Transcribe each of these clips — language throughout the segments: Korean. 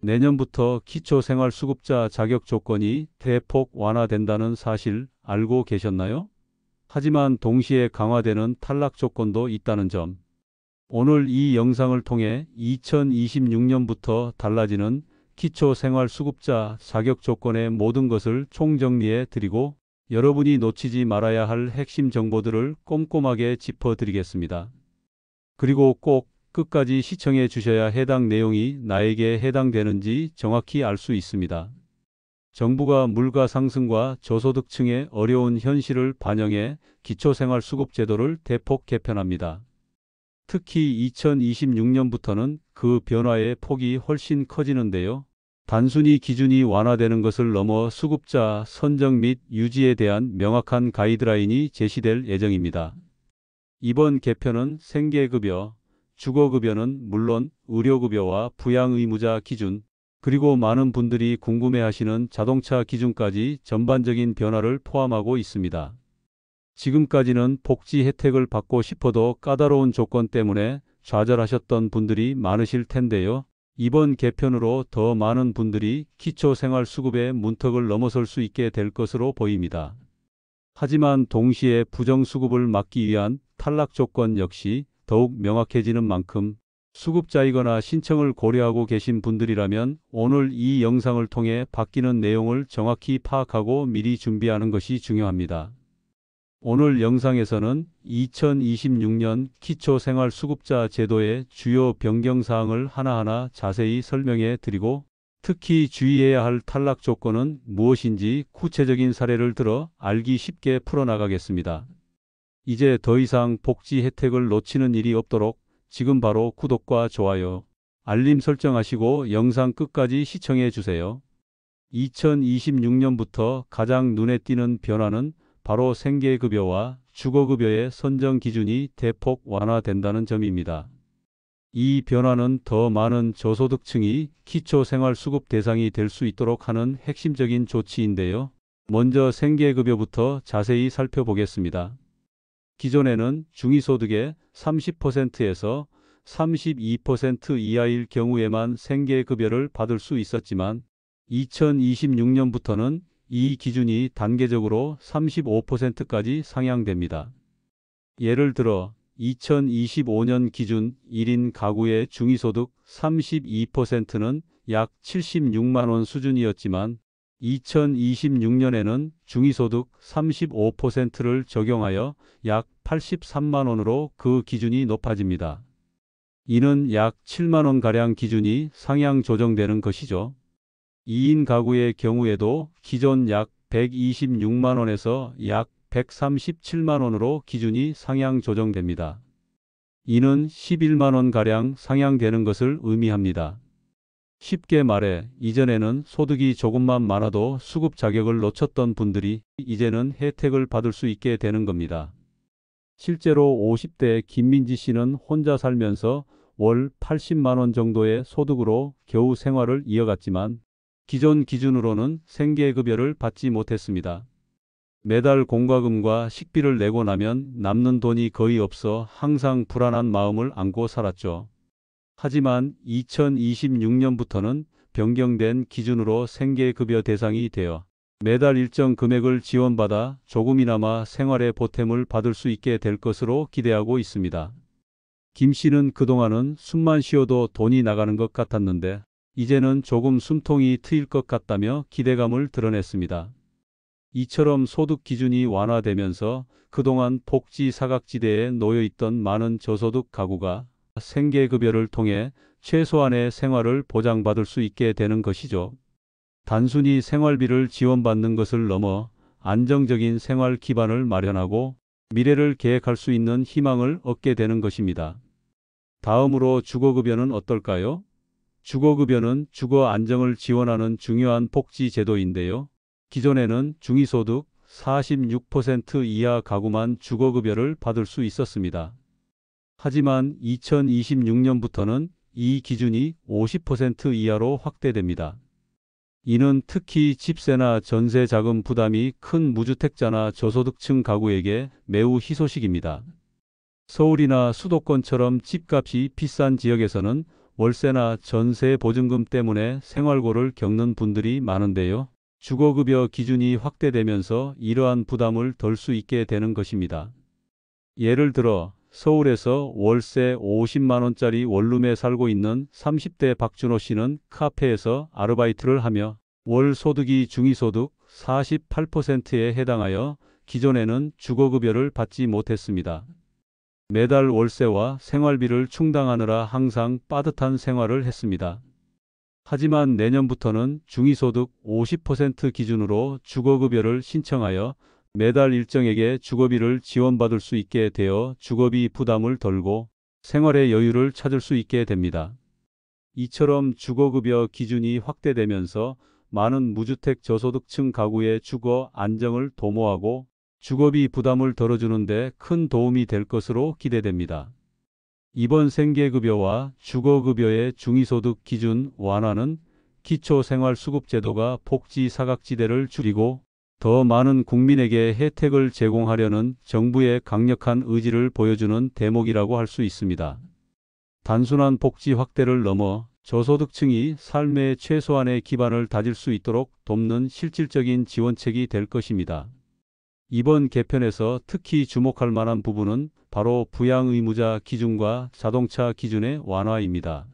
내년부터 기초생활수급자 자격 조건이 대폭 완화된다는 사실 알고 계셨나요? 하지만 동시에 강화되는 탈락 조건도 있다는 점. 오늘 이 영상을 통해 2026년부터 달라지는 기초생활수급자 자격 조건의 모든 것을 총정리해 드리고 여러분이 놓치지 말아야 할 핵심 정보들을 꼼꼼하게 짚어드리겠습니다. 그리고 꼭 끝까지 시청해 주셔야 해당 내용이 나에게 해당되는지 정확히 알 수 있습니다. 정부가 물가 상승과 저소득층의 어려운 현실을 반영해 기초생활수급제도를 대폭 개편합니다. 특히 2026년부터는 그 변화의 폭이 훨씬 커지는데요. 단순히 기준이 완화되는 것을 넘어 수급자 선정 및 유지에 대한 명확한 가이드라인이 제시될 예정입니다. 이번 개편은 생계급여, 주거급여는 물론 의료급여와 부양의무자 기준, 그리고 많은 분들이 궁금해하시는 자동차 기준까지 전반적인 변화를 포함하고 있습니다. 지금까지는 복지 혜택을 받고 싶어도 까다로운 조건 때문에 좌절하셨던 분들이 많으실 텐데요. 이번 개편으로 더 많은 분들이 기초생활수급의 문턱을 넘어설 수 있게 될 것으로 보입니다. 하지만 동시에 부정수급을 막기 위한 탈락 조건 역시 더욱 명확해지는 만큼 수급자이거나 신청을 고려하고 계신 분들이라면 오늘 이 영상을 통해 바뀌는 내용을 정확히 파악하고 미리 준비하는 것이 중요합니다. 오늘 영상에서는 2026년 기초생활수급자 제도의 주요 변경사항을 하나하나 자세히 설명해 드리고 특히 주의해야 할 탈락 조건은 무엇인지 구체적인 사례를 들어 알기 쉽게 풀어나가겠습니다. 이제 더 이상 복지 혜택을 놓치는 일이 없도록 지금 바로 구독과 좋아요, 알림 설정하시고 영상 끝까지 시청해 주세요. 2026년부터 가장 눈에 띄는 변화는 바로 생계급여와 주거급여의 선정 기준이 대폭 완화된다는 점입니다. 이 변화는 더 많은 저소득층이 기초생활수급 대상이 될 수 있도록 하는 핵심적인 조치인데요. 먼저 생계급여부터 자세히 살펴보겠습니다. 기존에는 중위소득의 30%에서 32% 이하일 경우에만 생계급여를 받을 수 있었지만 2026년부터는 이 기준이 단계적으로 35%까지 상향됩니다. 예를 들어 2025년 기준 1인 가구의 중위소득 32%는 약 76만 원 수준이었지만 2026년에는 중위소득 35%를 적용하여 약 83만 원으로 그 기준이 높아집니다. 이는 약 7만 원가량 기준이 상향 조정되는 것이죠. 2인 가구의 경우에도 기존 약 126만 원에서 약 137만 원으로 기준이 상향 조정됩니다. 이는 11만 원가량 상향되는 것을 의미합니다. 쉽게 말해 이전에는 소득이 조금만 많아도 수급 자격을 놓쳤던 분들이 이제는 혜택을 받을 수 있게 되는 겁니다. 실제로 50대 김민지 씨는 혼자 살면서 월 80만 원 정도의 소득으로 겨우 생활을 이어갔지만 기존 기준으로는 생계급여를 받지 못했습니다. 매달 공과금과 식비를 내고 나면 남는 돈이 거의 없어 항상 불안한 마음을 안고 살았죠. 하지만 2026년부터는 변경된 기준으로 생계급여 대상이 되어 매달 일정 금액을 지원받아 조금이나마 생활의 보탬을 받을 수 있게 될 것으로 기대하고 있습니다. 김 씨는 그동안은 숨만 쉬어도 돈이 나가는 것 같았는데 이제는 조금 숨통이 트일 것 같다며 기대감을 드러냈습니다. 이처럼 소득 기준이 완화되면서 그동안 복지 사각지대에 놓여있던 많은 저소득 가구가 생계급여를 통해 최소한의 생활을 보장받을 수 있게 되는 것이죠. 단순히 생활비를 지원받는 것을 넘어 안정적인 생활 기반을 마련하고 미래를 계획할 수 있는 희망을 얻게 되는 것입니다. 다음으로 주거급여는 어떨까요? 주거급여는 주거 안정을 지원하는 중요한 복지 제도인데요. 기존에는 중위소득 46% 이하 가구만 주거급여를 받을 수 있었습니다. 하지만 2026년부터는 이 기준이 50% 이하로 확대됩니다. 이는 특히 집세나 전세 자금 부담이 큰 무주택자나 저소득층 가구에게 매우 희소식입니다. 서울이나 수도권처럼 집값이 비싼 지역에서는 월세나 전세 보증금 때문에 생활고를 겪는 분들이 많은데요. 주거급여 기준이 확대되면서 이러한 부담을 덜 수 있게 되는 것입니다. 예를 들어 서울에서 월세 50만 원짜리 원룸에 살고 있는 30대 박준호 씨는 카페에서 아르바이트를 하며 월 소득이 중위소득 48%에 해당하여 기존에는 주거급여를 받지 못했습니다. 매달 월세와 생활비를 충당하느라 항상 빠듯한 생활을 했습니다. 하지만 내년부터는 중위소득 50% 기준으로 주거급여를 신청하여 매달 일정액의 주거비를 지원받을 수 있게 되어 주거비 부담을 덜고 생활의 여유를 찾을 수 있게 됩니다. 이처럼 주거급여 기준이 확대되면서 많은 무주택 저소득층 가구의 주거 안정을 도모하고 주거비 부담을 덜어주는 데 큰 도움이 될 것으로 기대됩니다. 이번 생계급여와 주거급여의 중위소득 기준 완화는 기초생활수급제도가 복지 사각지대를 줄이고 더 많은 국민에게 혜택을 제공하려는 정부의 강력한 의지를 보여주는 대목이라고 할 수 있습니다. 단순한 복지 확대를 넘어 저소득층이 삶의 최소한의 기반을 다질 수 있도록 돕는 실질적인 지원책이 될 것입니다. 이번 개편에서 특히 주목할 만한 부분은 바로 부양의무자 기준과 자동차 기준의 완화입니다.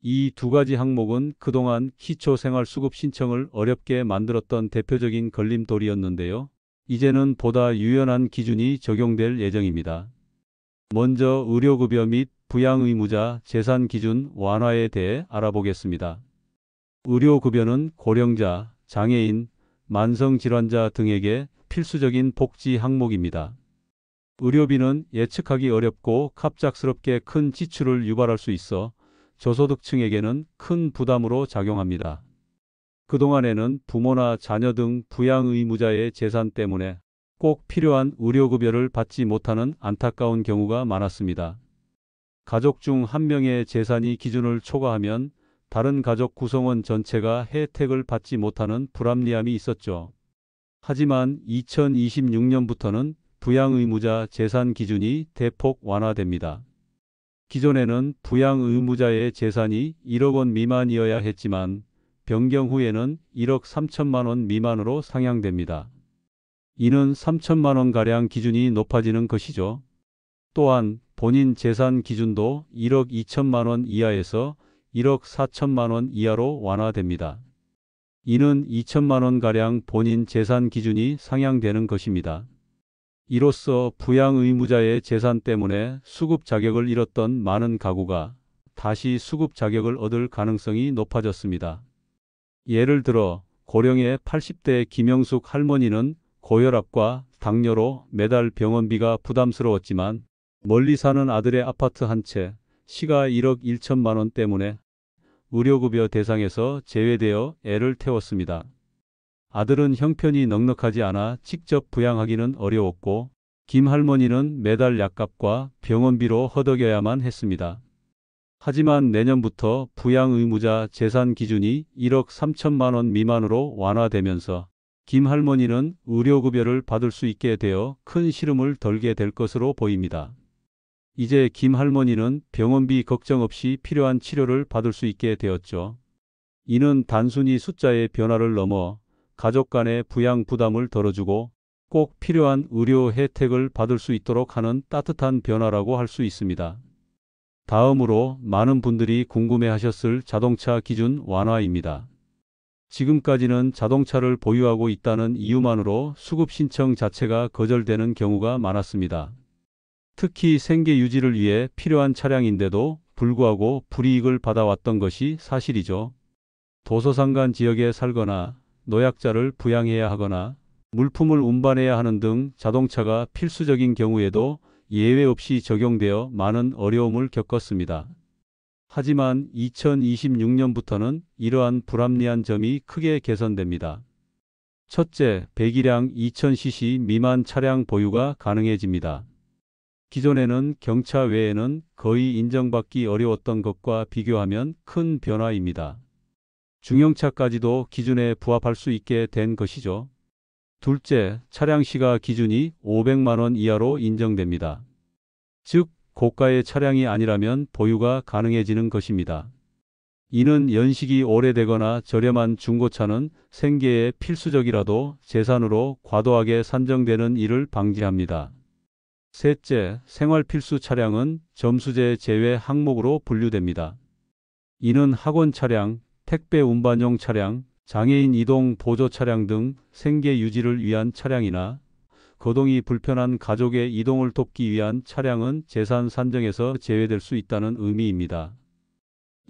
이 두 가지 항목은 그동안 기초생활수급 신청을 어렵게 만들었던 대표적인 걸림돌이었는데요. 이제는 보다 유연한 기준이 적용될 예정입니다. 먼저 의료급여 및 부양의무자 재산기준 완화에 대해 알아보겠습니다. 의료급여는 고령자, 장애인, 만성질환자 등에게 필수적인 복지 항목입니다. 의료비는 예측하기 어렵고 갑작스럽게 큰 지출을 유발할 수 있어 저소득층에게는 큰 부담으로 작용합니다. 그동안에는 부모나 자녀 등 부양의무자의 재산 때문에 꼭 필요한 의료급여를 받지 못하는 안타까운 경우가 많았습니다. 가족 중 한 명의 재산이 기준을 초과하면 다른 가족 구성원 전체가 혜택을 받지 못하는 불합리함이 있었죠. 하지만 2026년부터는 부양의무자 재산 기준이 대폭 완화됩니다. 기존에는 부양의무자의 재산이 1억 원 미만이어야 했지만 변경 후에는 1억 3천만 원 미만으로 상향됩니다. 이는 3천만 원가량 기준이 높아지는 것이죠. 또한 본인 재산 기준도 1억 2천만 원 이하에서 1억 4천만 원 이하로 완화됩니다. 이는 2천만 원가량 본인 재산 기준이 상향되는 것입니다. 이로써 부양의무자의 재산 때문에 수급 자격을 잃었던 많은 가구가 다시 수급 자격을 얻을 가능성이 높아졌습니다. 예를 들어 고령의 80대 김영숙 할머니는 고혈압과 당뇨로 매달 병원비가 부담스러웠지만 멀리 사는 아들의 아파트 한 채, 시가 1억 1천만 원 때문에 의료급여 대상에서 제외되어 애를 태웠습니다. 아들은 형편이 넉넉하지 않아 직접 부양하기는 어려웠고 김 할머니는 매달 약값과 병원비로 허덕여야만 했습니다. 하지만 내년부터 부양의무자 재산 기준이 1억 3천만 원 미만으로 완화되면서 김 할머니는 의료급여를 받을 수 있게 되어 큰 시름을 덜게 될 것으로 보입니다. 이제 김 할머니는 병원비 걱정 없이 필요한 치료를 받을 수 있게 되었죠. 이는 단순히 숫자의 변화를 넘어 가족 간의 부양 부담을 덜어주고 꼭 필요한 의료 혜택을 받을 수 있도록 하는 따뜻한 변화라고 할 수 있습니다. 다음으로 많은 분들이 궁금해하셨을 자동차 기준 완화입니다. 지금까지는 자동차를 보유하고 있다는 이유만으로 수급 신청 자체가 거절되는 경우가 많았습니다. 특히 생계 유지를 위해 필요한 차량인데도 불구하고 불이익을 받아왔던 것이 사실이죠. 도서상간 지역에 살거나 노약자를 부양해야 하거나 물품을 운반해야 하는 등 자동차가 필수적인 경우에도 예외 없이 적용되어 많은 어려움을 겪었습니다. 하지만 2026년부터는 이러한 불합리한 점이 크게 개선됩니다. 첫째, 배기량 2000cc 미만 차량 보유가 가능해집니다. 기존에는 경차 외에는 거의 인정받기 어려웠던 것과 비교하면 큰 변화입니다. 중형차까지도 기준에 부합할 수 있게 된 것이죠. 둘째, 차량 시가 기준이 500만 원 이하로 인정됩니다. 즉, 고가의 차량이 아니라면 보유가 가능해지는 것입니다. 이는 연식이 오래되거나 저렴한 중고차는 생계에 필수적이라도 재산으로 과도하게 산정되는 일을 방지합니다. 셋째, 생활필수 차량은 점수제 제외 항목으로 분류됩니다. 이는 학원 차량, 택배 운반용 차량, 장애인 이동 보조 차량 등 생계 유지를 위한 차량이나 거동이 불편한 가족의 이동을 돕기 위한 차량은 재산 산정에서 제외될 수 있다는 의미입니다.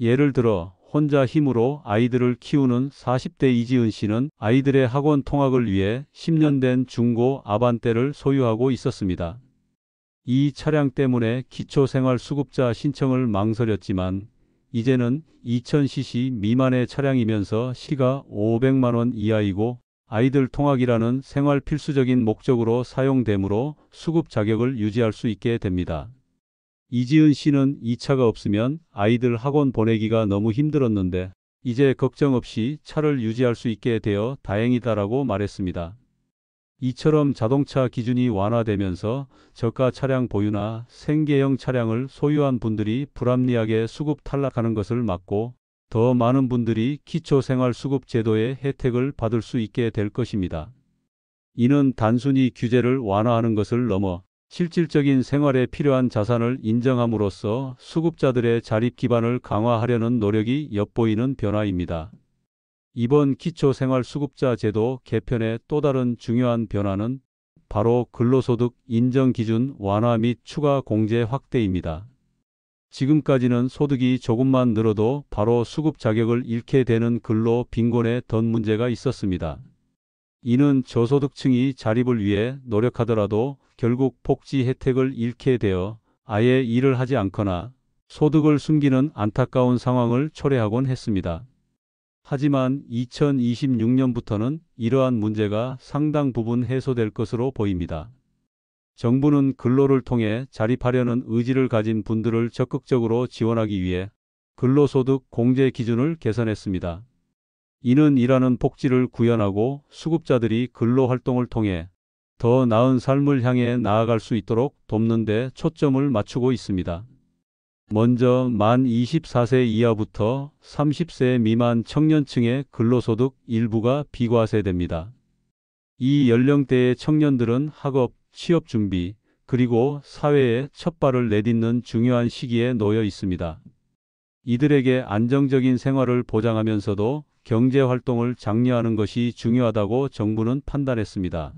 예를 들어 혼자 힘으로 아이들을 키우는 40대 이지은 씨는 아이들의 학원 통학을 위해 10년 된 중고 아반떼를 소유하고 있었습니다. 이 차량 때문에 기초생활수급자 신청을 망설였지만 이제는 2000cc 미만의 차량이면서 시가 500만 원 이하이고 아이들 통학이라는 생활 필수적인 목적으로 사용되므로 수급 자격을 유지할 수 있게 됩니다. 이지은 씨는 이 차가 없으면 아이들 학원 보내기가 너무 힘들었는데 이제 걱정 없이 차를 유지할 수 있게 되어 다행이다라고 말했습니다. 이처럼 자동차 기준이 완화되면서 저가 차량 보유나 생계형 차량을 소유한 분들이 불합리하게 수급 탈락하는 것을 막고 더 많은 분들이 기초생활수급 제도의 혜택을 받을 수 있게 될 것입니다. 이는 단순히 규제를 완화하는 것을 넘어 실질적인 생활에 필요한 자산을 인정함으로써 수급자들의 자립 기반을 강화하려는 노력이 엿보이는 변화입니다. 이번 기초생활수급자 제도 개편의 또 다른 중요한 변화는 바로 근로소득 인정기준 완화 및 추가 공제 확대입니다. 지금까지는 소득이 조금만 늘어도 바로 수급 자격을 잃게 되는 근로 빈곤에 던 문제가 있었습니다. 이는 저소득층이 자립을 위해 노력하더라도 결국 복지 혜택을 잃게 되어 아예 일을 하지 않거나 소득을 숨기는 안타까운 상황을 초래하곤 했습니다. 하지만 2026년부터는 이러한 문제가 상당 부분 해소될 것으로 보입니다. 정부는 근로를 통해 자립하려는 의지를 가진 분들을 적극적으로 지원하기 위해 근로소득 공제 기준을 개선했습니다. 이는 일하는 복지를 구현하고 수급자들이 근로활동을 통해 더 나은 삶을 향해 나아갈 수 있도록 돕는 데 초점을 맞추고 있습니다. 먼저 만 24세 이하부터 30세 미만 청년층의 근로소득 일부가 비과세됩니다. 이 연령대의 청년들은 학업, 취업 준비, 그리고 사회에 첫 발을 내딛는 중요한 시기에 놓여 있습니다. 이들에게 안정적인 생활을 보장하면서도 경제활동을 장려하는 것이 중요하다고 정부는 판단했습니다.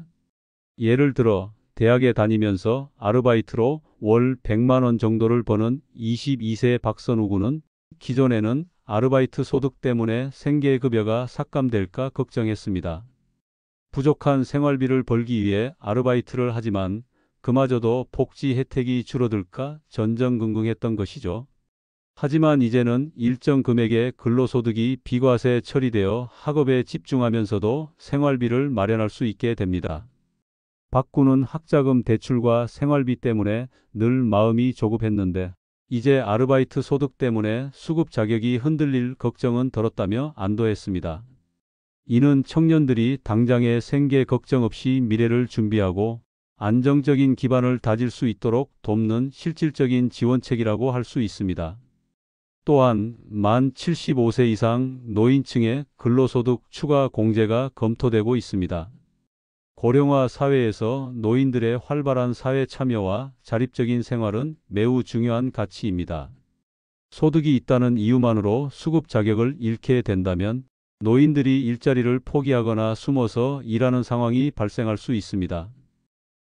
예를 들어 대학에 다니면서 아르바이트로 월 100만 원 정도를 버는 22세 박선우 군은 기존에는 아르바이트 소득 때문에 생계급여가 삭감될까 걱정했습니다. 부족한 생활비를 벌기 위해 아르바이트를 하지만 그마저도 복지 혜택이 줄어들까 전전긍긍했던 것이죠. 하지만 이제는 일정 금액의 근로소득이 비과세 처리되어 학업에 집중하면서도 생활비를 마련할 수 있게 됩니다. 박 군은 학자금 대출과 생활비 때문에 늘 마음이 조급했는데 이제 아르바이트 소득 때문에 수급 자격이 흔들릴 걱정은 덜었다며 안도했습니다. 이는 청년들이 당장의 생계 걱정 없이 미래를 준비하고 안정적인 기반을 다질 수 있도록 돕는 실질적인 지원책이라고 할 수 있습니다. 또한 만 75세 이상 노인층의 근로소득 추가 공제가 검토되고 있습니다. 고령화 사회에서 노인들의 활발한 사회 참여와 자립적인 생활은 매우 중요한 가치입니다. 소득이 있다는 이유만으로 수급 자격을 잃게 된다면 노인들이 일자리를 포기하거나 숨어서 일하는 상황이 발생할 수 있습니다.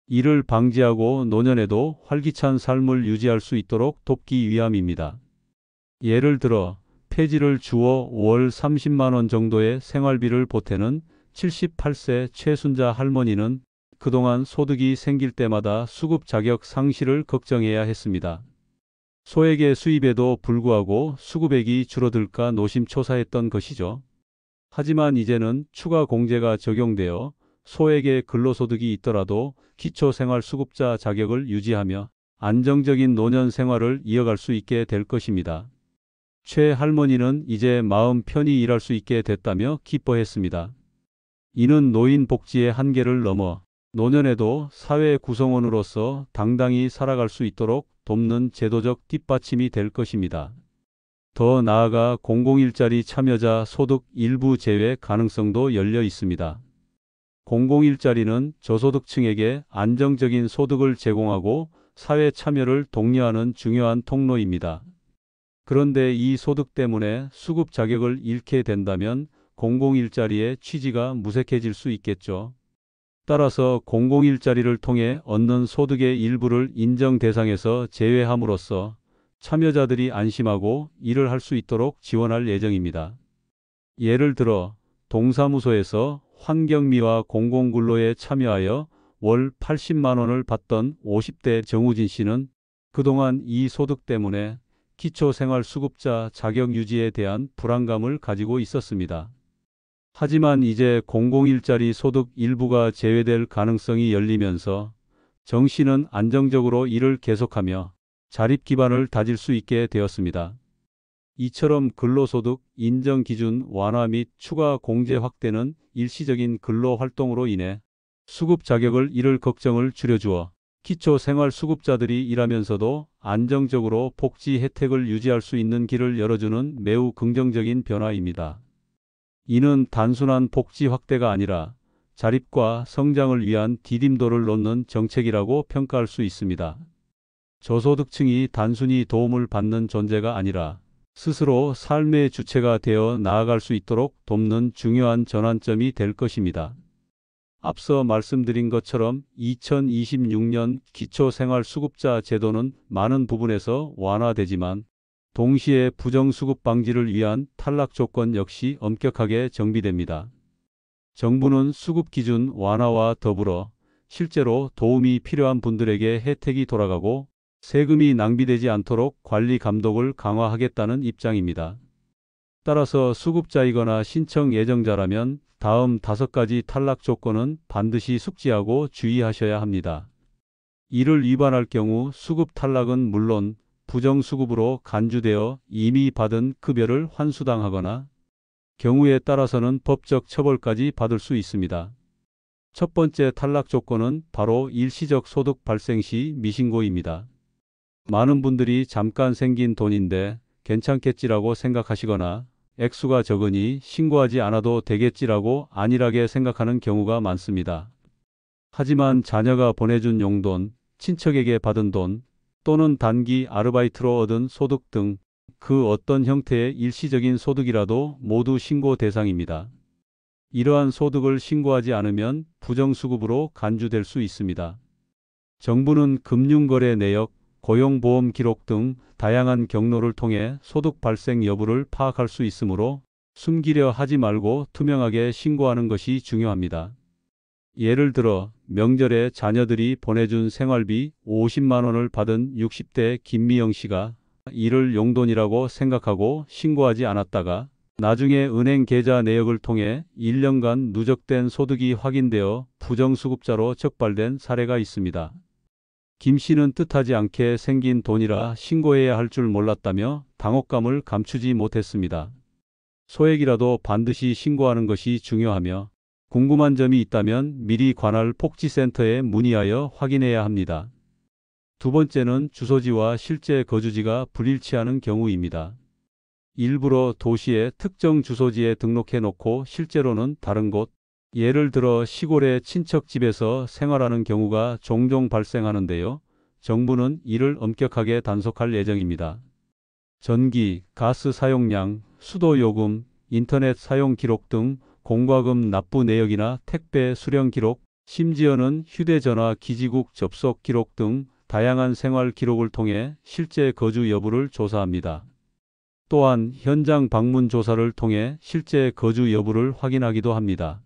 이를 방지하고 노년에도 활기찬 삶을 유지할 수 있도록 돕기 위함입니다. 예를 들어 폐지를 주어 월 30만 원 정도의 생활비를 보태는 78세 최순자 할머니는 그동안 소득이 생길 때마다 수급 자격 상실을 걱정해야 했습니다. 소액의 수입에도 불구하고 수급액이 줄어들까 노심초사했던 것이죠. 하지만 이제는 추가 공제가 적용되어 소액의 근로소득이 있더라도 기초생활수급자 자격을 유지하며 안정적인 노년 생활을 이어갈 수 있게 될 것입니다. 최 할머니는 이제 마음 편히 일할 수 있게 됐다며 기뻐했습니다. 이는 노인 복지의 한계를 넘어 노년에도 사회 구성원으로서 당당히 살아갈 수 있도록 돕는 제도적 뒷받침이 될 것입니다. 더 나아가 공공일자리 참여자 소득 일부 제외 가능성도 열려 있습니다. 공공일자리는 저소득층에게 안정적인 소득을 제공하고 사회 참여를 독려하는 중요한 통로입니다. 그런데 이 소득 때문에 수급 자격을 잃게 된다면 공공일자리의 취지가 무색해질 수 있겠죠. 따라서 공공일자리를 통해 얻는 소득의 일부를 인정 대상에서 제외함으로써 참여자들이 안심하고 일을 할 수 있도록 지원할 예정입니다. 예를 들어 동사무소에서 환경미화 공공근로에 참여하여 월 80만 원을 받던 50대 정우진 씨는 그동안 이 소득 때문에 기초생활수급자 자격 유지에 대한 불안감을 가지고 있었습니다. 하지만 이제 공공일자리 소득 일부가 제외될 가능성이 열리면서 정 씨는 안정적으로 일을 계속하며 자립 기반을 다질 수 있게 되었습니다. 이처럼 근로소득 인정 기준 완화 및 추가 공제 확대는 일시적인 근로활동으로 인해 수급 자격을 잃을 걱정을 줄여주어 기초생활수급자들이 일하면서도 안정적으로 복지 혜택을 유지할 수 있는 길을 열어주는 매우 긍정적인 변화입니다. 이는 단순한 복지 확대가 아니라 자립과 성장을 위한 디딤돌을 놓는 정책이라고 평가할 수 있습니다. 저소득층이 단순히 도움을 받는 존재가 아니라 스스로 삶의 주체가 되어 나아갈 수 있도록 돕는 중요한 전환점이 될 것입니다. 앞서 말씀드린 것처럼 2026년 기초생활수급자 제도는 많은 부분에서 완화되지만 동시에 부정수급 방지를 위한 탈락 조건 역시 엄격하게 정비됩니다. 정부는 수급 기준 완화와 더불어 실제로 도움이 필요한 분들에게 혜택이 돌아가고 세금이 낭비되지 않도록 관리 감독을 강화하겠다는 입장입니다. 따라서 수급자이거나 신청 예정자라면 다음 5가지 탈락 조건은 반드시 숙지하고 주의하셔야 합니다. 이를 위반할 경우 수급 탈락은 물론 부정수급으로 간주되어 이미 받은 급여를 환수당하거나 경우에 따라서는 법적 처벌까지 받을 수 있습니다. 첫 번째 탈락 조건은 바로 일시적 소득 발생 시 미신고입니다. 많은 분들이 잠깐 생긴 돈인데 괜찮겠지라고 생각하시거나 액수가 적으니 신고하지 않아도 되겠지라고 안일하게 생각하는 경우가 많습니다. 하지만 자녀가 보내준 용돈, 친척에게 받은 돈, 또는 단기 아르바이트로 얻은 소득 등 그 어떤 형태의 일시적인 소득이라도 모두 신고 대상입니다. 이러한 소득을 신고하지 않으면 부정수급으로 간주될 수 있습니다. 정부는 금융거래 내역, 고용보험 기록 등 다양한 경로를 통해 소득 발생 여부를 파악할 수 있으므로 숨기려 하지 말고 투명하게 신고하는 것이 중요합니다. 예를 들어 명절에 자녀들이 보내준 생활비 50만 원을 받은 60대 김미영 씨가 이를 용돈이라고 생각하고 신고하지 않았다가 나중에 은행 계좌 내역을 통해 1년간 누적된 소득이 확인되어 부정수급자로 적발된 사례가 있습니다. 김 씨는 뜻하지 않게 생긴 돈이라 신고해야 할 줄 몰랐다며 당혹감을 감추지 못했습니다. 소액이라도 반드시 신고하는 것이 중요하며 궁금한 점이 있다면 미리 관할 복지센터에 문의하여 확인해야 합니다. 두 번째는 주소지와 실제 거주지가 불일치하는 경우입니다. 일부러 도시의 특정 주소지에 등록해 놓고 실제로는 다른 곳, 예를 들어 시골의 친척 집에서 생활하는 경우가 종종 발생하는데요. 정부는 이를 엄격하게 단속할 예정입니다. 전기, 가스 사용량, 수도 요금, 인터넷 사용 기록 등 공과금 납부 내역이나 택배 수령 기록, 심지어는 휴대전화 기지국 접속 기록 등 다양한 생활 기록을 통해 실제 거주 여부를 조사합니다. 또한 현장 방문 조사를 통해 실제 거주 여부를 확인하기도 합니다.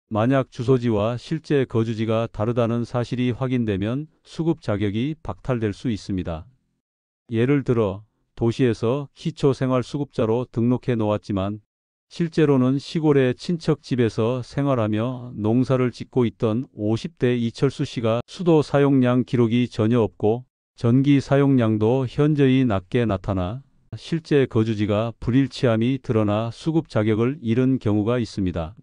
만약 주소지와 실제 거주지가 다르다는 사실이 확인되면 수급 자격이 박탈될 수 있습니다. 예를 들어 도시에서 기초생활수급자로 등록해 놓았지만 실제로는 시골의 친척 집에서 생활하며 농사를 짓고 있던 50대 이철수 씨가 수도 사용량 기록이 전혀 없고 전기 사용량도 현저히 낮게 나타나 실제 거주지가 불일치함이 드러나 수급 자격을 잃은 경우가 있습니다.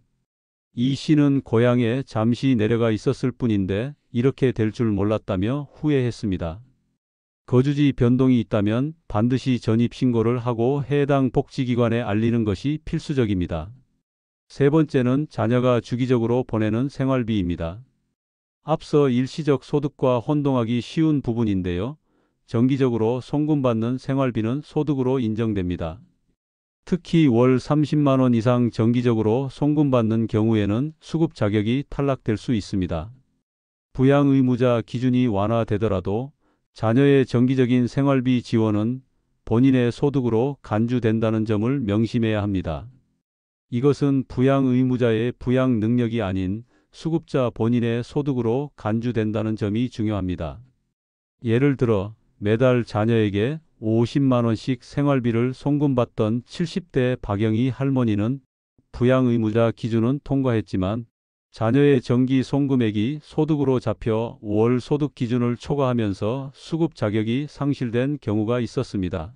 이 씨는 고향에 잠시 내려가 있었을 뿐인데 이렇게 될 줄 몰랐다며 후회했습니다. 거주지 변동이 있다면 반드시 전입신고를 하고 해당 복지기관에 알리는 것이 필수적입니다. 세 번째는 자녀가 주기적으로 보내는 생활비입니다. 앞서 일시적 소득과 혼동하기 쉬운 부분인데요. 정기적으로 송금받는 생활비는 소득으로 인정됩니다. 특히 월 30만 원 이상 정기적으로 송금받는 경우에는 수급 자격이 탈락될 수 있습니다. 부양 의무자 기준이 완화되더라도 자녀의 정기적인 생활비 지원은 본인의 소득으로 간주된다는 점을 명심해야 합니다. 이것은 부양 의무자의 부양 능력이 아닌 수급자 본인의 소득으로 간주된다는 점이 중요합니다. 예를 들어 매달 자녀에게 50만 원씩 생활비를 송금받던 70대 박영희 할머니는 부양 의무자 기준은 통과했지만 자녀의 정기 송금액이 소득으로 잡혀 월 소득 기준을 초과하면서 수급 자격이 상실된 경우가 있었습니다.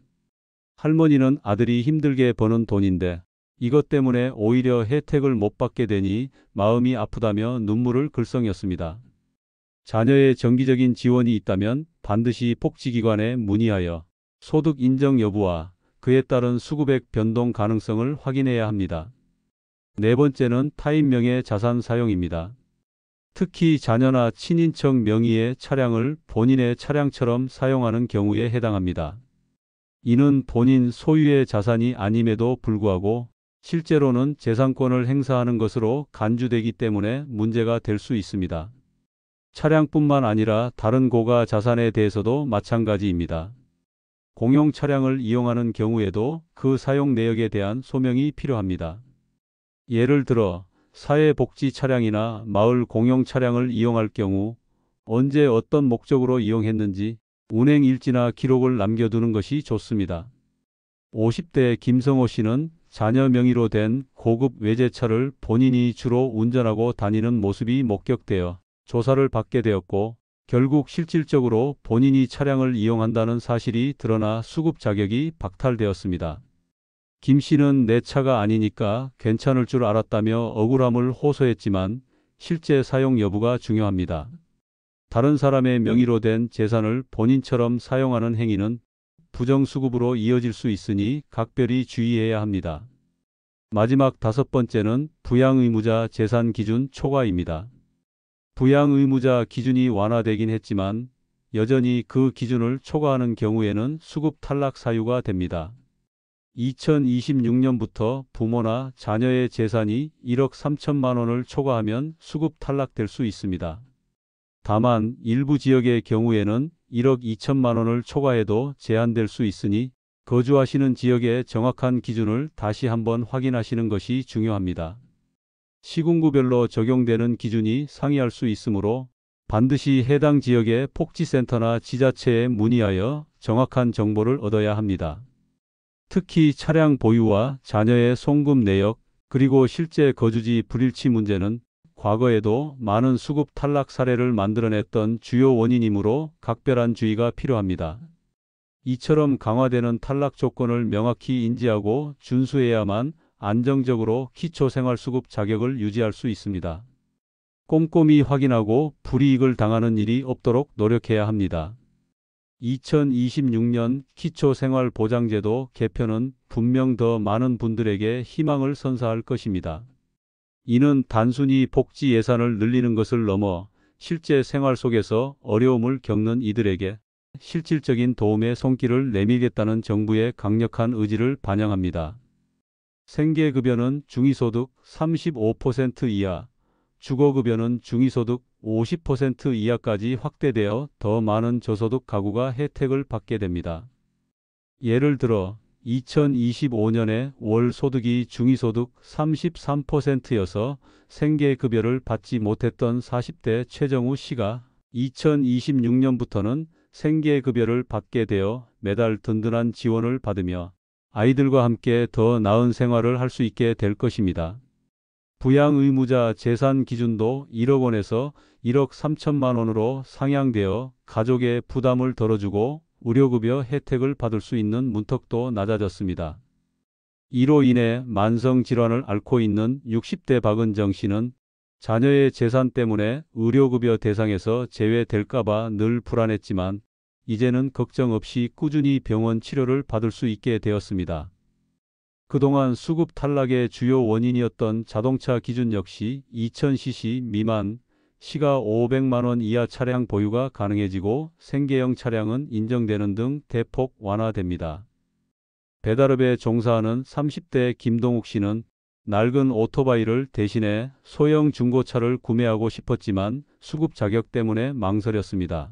할머니는 아들이 힘들게 버는 돈인데 이것 때문에 오히려 혜택을 못 받게 되니 마음이 아프다며 눈물을 글썽였습니다. 자녀의 정기적인 지원이 있다면 반드시 복지기관에 문의하여 소득 인정 여부와 그에 따른 수급액 변동 가능성을 확인해야 합니다. 네 번째는 타인 명의 자산 사용입니다. 특히 자녀나 친인척 명의의 차량을 본인의 차량처럼 사용하는 경우에 해당합니다. 이는 본인 소유의 자산이 아님에도 불구하고 실제로는 재산권을 행사하는 것으로 간주되기 때문에 문제가 될 수 있습니다. 차량뿐만 아니라 다른 고가 자산에 대해서도 마찬가지입니다. 공용 차량을 이용하는 경우에도 그 사용 내역에 대한 소명이 필요합니다. 예를 들어 사회복지 차량이나 마을 공용 차량을 이용할 경우 언제 어떤 목적으로 이용했는지 운행 일지나 기록을 남겨두는 것이 좋습니다. 50대 김성호 씨는 자녀 명의로 된 고급 외제차를 본인이 주로 운전하고 다니는 모습이 목격되어 조사를 받게 되었고 결국 실질적으로 본인이 차량을 이용한다는 사실이 드러나 수급 자격이 박탈되었습니다. 김 씨는 내 차가 아니니까 괜찮을 줄 알았다며 억울함을 호소했지만 실제 사용 여부가 중요합니다. 다른 사람의 명의로 된 재산을 본인처럼 사용하는 행위는 부정수급으로 이어질 수 있으니 각별히 주의해야 합니다. 마지막 다섯 번째는 부양의무자 재산 기준 초과입니다. 부양의무자 기준이 완화되긴 했지만 여전히 그 기준을 초과하는 경우에는 수급 탈락 사유가 됩니다. 2026년부터 부모나 자녀의 재산이 1억 3천만 원을 초과하면 수급 탈락될 수 있습니다. 다만 일부 지역의 경우에는 1억 2천만 원을 초과해도 제한될 수 있으니 거주하시는 지역의 정확한 기준을 다시 한번 확인하시는 것이 중요합니다. 시군구별로 적용되는 기준이 상이할 수 있으므로 반드시 해당 지역의 복지센터나 지자체에 문의하여 정확한 정보를 얻어야 합니다. 특히 차량 보유와 자녀의 송금 내역, 그리고 실제 거주지 불일치 문제는 과거에도 많은 수급 탈락 사례를 만들어냈던 주요 원인이므로 각별한 주의가 필요합니다. 이처럼 강화되는 탈락 조건을 명확히 인지하고 준수해야만 안정적으로 기초생활수급 자격을 유지할 수 있습니다. 꼼꼼히 확인하고 불이익을 당하는 일이 없도록 노력해야 합니다. 2026년 기초생활보장제도 개편은 분명 더 많은 분들에게 희망을 선사할 것입니다. 이는 단순히 복지 예산을 늘리는 것을 넘어 실제 생활 속에서 어려움을 겪는 이들에게 실질적인 도움의 손길을 내밀겠다는 정부의 강력한 의지를 반영합니다. 생계급여는 중위소득 35% 이하, 주거급여는 중위소득 50% 이하까지 확대되어 더 많은 저소득 가구가 혜택을 받게 됩니다. 예를 들어 2025년에 월 소득이 중위소득 33%여서 생계급여를 받지 못했던 40대 최정우 씨가 2026년부터는 생계급여를 받게 되어 매달 든든한 지원을 받으며 아이들과 함께 더 나은 생활을 할 수 있게 될 것입니다. 부양의무자 재산 기준도 1억 원에서 1억 3천만 원으로 상향되어 가족의 부담을 덜어주고 의료급여 혜택을 받을 수 있는 문턱도 낮아졌습니다. 이로 인해 만성질환을 앓고 있는 60대 박은정 씨는 자녀의 재산 때문에 의료급여 대상에서 제외될까봐 늘 불안했지만 이제는 걱정 없이 꾸준히 병원 치료를 받을 수 있게 되었습니다. 그동안 수급 탈락의 주요 원인이었던 자동차 기준 역시 2000cc 미만, 시가 500만 원 이하 차량 보유가 가능해지고 생계형 차량은 인정되는 등 대폭 완화됩니다. 배달업에 종사하는 30대 김동욱 씨는 낡은 오토바이를 대신해 소형 중고차를 구매하고 싶었지만 수급 자격 때문에 망설였습니다.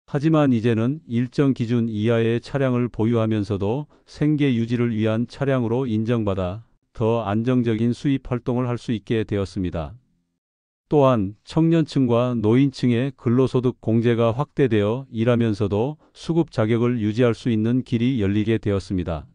하지만 이제는 일정 기준 이하의 차량을 보유하면서도 생계 유지를 위한 차량으로 인정받아 더 안정적인 수입 활동을 할 수 있게 되었습니다. 또한 청년층과 노인층의 근로소득 공제가 확대되어 일하면서도 수급 자격을 유지할 수 있는 길이 열리게 되었습니다.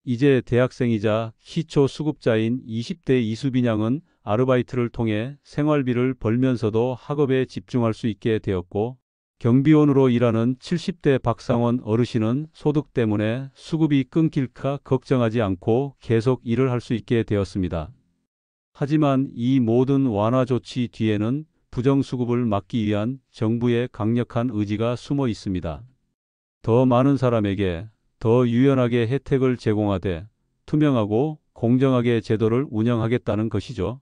이제 대학생이자 희초 수급자인 20대 이수빈 양은 아르바이트를 통해 생활비를 벌면서도 학업에 집중할 수 있게 되었고, 경비원으로 일하는 70대 박상원 어르신은 소득 때문에 수급이 끊길까 걱정하지 않고 계속 일을 할 수 있게 되었습니다. 하지만 이 모든 완화 조치 뒤에는 부정수급을 막기 위한 정부의 강력한 의지가 숨어 있습니다. 더 많은 사람에게 더 유연하게 혜택을 제공하되 투명하고 공정하게 제도를 운영하겠다는 것이죠.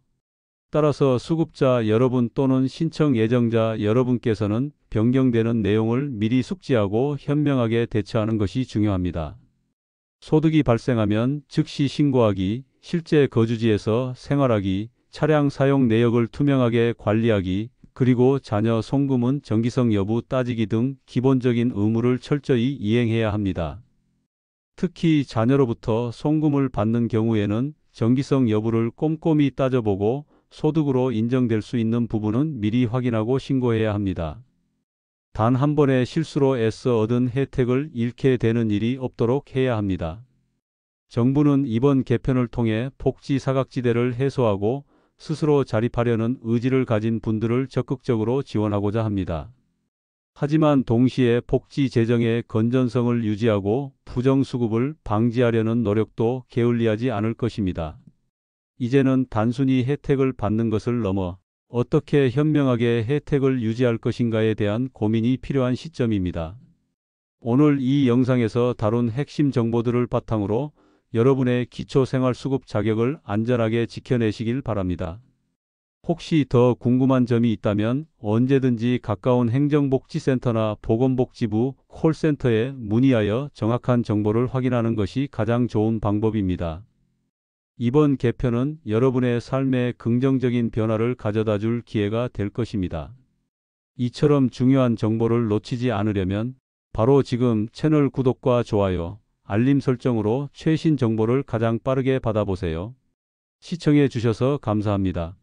따라서 수급자 여러분 또는 신청 예정자 여러분께서는 변경되는 내용을 미리 숙지하고 현명하게 대처하는 것이 중요합니다. 소득이 발생하면 즉시 신고하기, 실제 거주지에서 생활하기, 차량 사용 내역을 투명하게 관리하기, 그리고 자녀 송금은 정기성 여부 따지기 등 기본적인 의무를 철저히 이행해야 합니다. 특히 자녀로부터 송금을 받는 경우에는 정기성 여부를 꼼꼼히 따져보고 소득으로 인정될 수 있는 부분은 미리 확인하고 신고해야 합니다. 단 한 번의 실수로 애써 얻은 혜택을 잃게 되는 일이 없도록 해야 합니다. 정부는 이번 개편을 통해 복지 사각지대를 해소하고 스스로 자립하려는 의지를 가진 분들을 적극적으로 지원하고자 합니다. 하지만 동시에 복지 재정의 건전성을 유지하고 부정수급을 방지하려는 노력도 게을리하지 않을 것입니다. 이제는 단순히 혜택을 받는 것을 넘어 어떻게 현명하게 혜택을 유지할 것인가에 대한 고민이 필요한 시점입니다. 오늘 이 영상에서 다룬 핵심 정보들을 바탕으로 여러분의 기초생활수급 자격을 안전하게 지켜내시길 바랍니다. 혹시 더 궁금한 점이 있다면 언제든지 가까운 행정복지센터나 보건복지부 콜센터에 문의하여 정확한 정보를 확인하는 것이 가장 좋은 방법입니다. 이번 개편은 여러분의 삶에 긍정적인 변화를 가져다 줄 기회가 될 것입니다. 이처럼 중요한 정보를 놓치지 않으려면 바로 지금 채널 구독과 좋아요, 알림 설정으로 최신 정보를 가장 빠르게 받아보세요. 시청해 주셔서 감사합니다.